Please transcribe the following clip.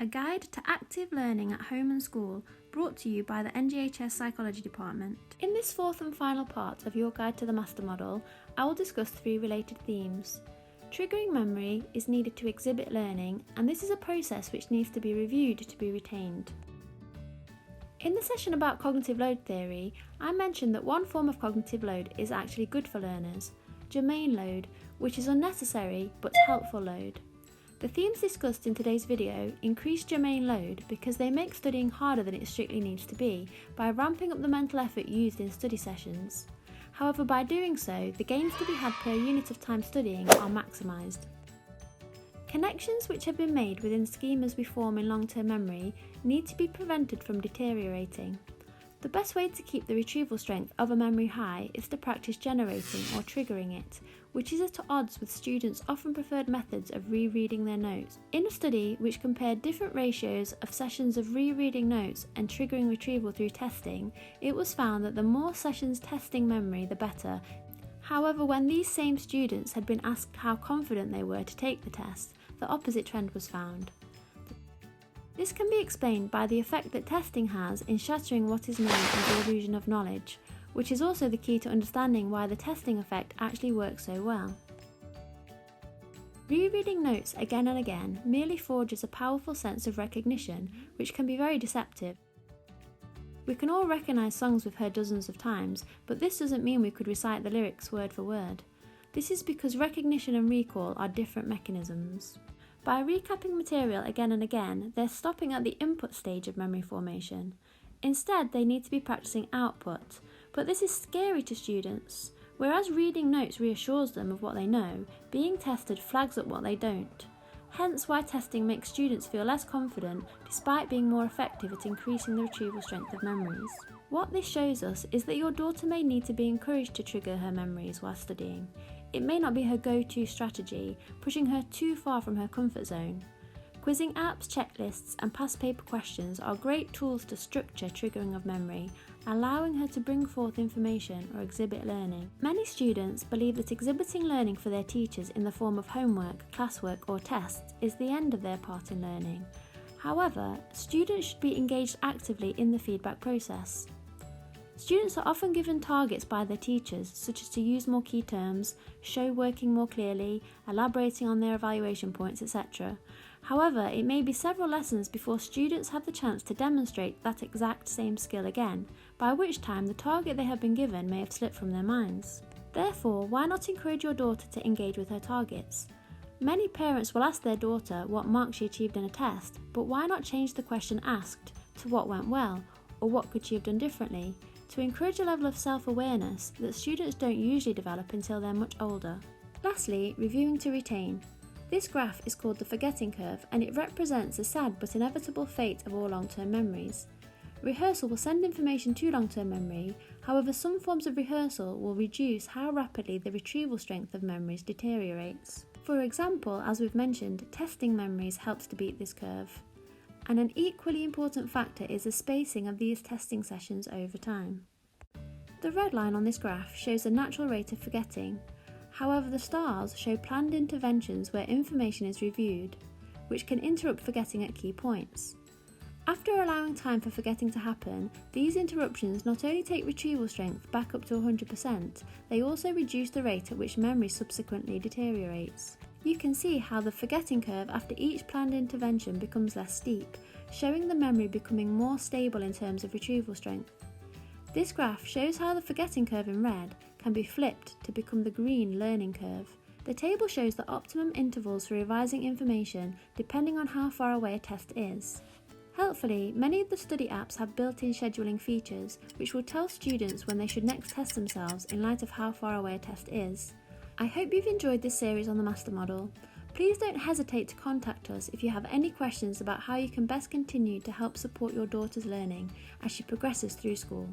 a guide to active learning at home and school, brought to you by the NGHS Psychology Department. In this fourth and final part of your guide to the master model, I will discuss 3 related themes. Triggering memory is needed to exhibit learning, and this is a process which needs to be reviewed to be retained. In the session about cognitive load theory, I mentioned that one form of cognitive load is actually good for learners, germane load, which is unnecessary but helpful load. The themes discussed in today's video increase germane load because they make studying harder than it strictly needs to be by ramping up the mental effort used in study sessions. However, by doing so, the gains to be had per unit of time studying are maximised. Connections which have been made within schemas we form in long-term memory need to be prevented from deteriorating. The best way to keep the retrieval strength of a memory high is to practice generating or triggering it, which is at odds with students' often preferred methods of rereading their notes. In a study which compared different ratios of sessions of rereading notes and triggering retrieval through testing, it was found that the more sessions testing memory, the better. However, when these same students had been asked how confident they were to take the test, the opposite trend was found. This can be explained by the effect that testing has in shattering what is known as the illusion of knowledge, which is also the key to understanding why the testing effect actually works so well. Rereading notes again and again merely forges a powerful sense of recognition, which can be very deceptive. We can all recognise songs we've heard dozens of times, but this doesn't mean we could recite the lyrics word for word. This is because recognition and recall are different mechanisms. By recapping material again and again, they're stopping at the input stage of memory formation. Instead, they need to be practicing output, but this is scary to students. Whereas reading notes reassures them of what they know, being tested flags up what they don't. Hence why testing makes students feel less confident despite being more effective at increasing the retrieval strength of memories. What this shows us is that your daughter may need to be encouraged to trigger her memories while studying. It may not be her go-to strategy, pushing her too far from her comfort zone. Quizzing apps, checklists, and past paper questions are great tools to structure triggering of memory, allowing her to bring forth information or exhibit learning. Many students believe that exhibiting learning for their teachers in the form of homework, classwork, or tests is the end of their part in learning. However, students should be engaged actively in the feedback process. Students are often given targets by their teachers, such as to use more key terms, show working more clearly, elaborating on their evaluation points, etc. However, it may be several lessons before students have the chance to demonstrate that exact same skill again, by which time the target they have been given may have slipped from their minds. Therefore, why not encourage your daughter to engage with her targets? Many parents will ask their daughter what mark she achieved in a test, but why not change the question asked to what went well, or what could she have done differently, to encourage a level of self-awareness that students don't usually develop until they're much older. Lastly, reviewing to retain. This graph is called the forgetting curve, and it represents the sad but inevitable fate of all long-term memories. Rehearsal will send information to long-term memory, however some forms of rehearsal will reduce how rapidly the retrieval strength of memories deteriorates. For example, as we've mentioned, testing memories helps to beat this curve. And an equally important factor is the spacing of these testing sessions over time. The red line on this graph shows the natural rate of forgetting. However, the stars show planned interventions where information is reviewed, which can interrupt forgetting at key points. After allowing time for forgetting to happen, these interruptions not only take retrieval strength back up to 100%, they also reduce the rate at which memory subsequently deteriorates. You can see how the forgetting curve after each planned intervention becomes less steep, showing the memory becoming more stable in terms of retrieval strength. This graph shows how the forgetting curve in red can be flipped to become the green learning curve. The table shows the optimum intervals for revising information depending on how far away a test is. Helpfully, many of the study apps have built-in scheduling features which will tell students when they should next test themselves in light of how far away a test is. I hope you've enjoyed this series on the Master Model. Please don't hesitate to contact us if you have any questions about how you can best continue to help support your daughter's learning as she progresses through school.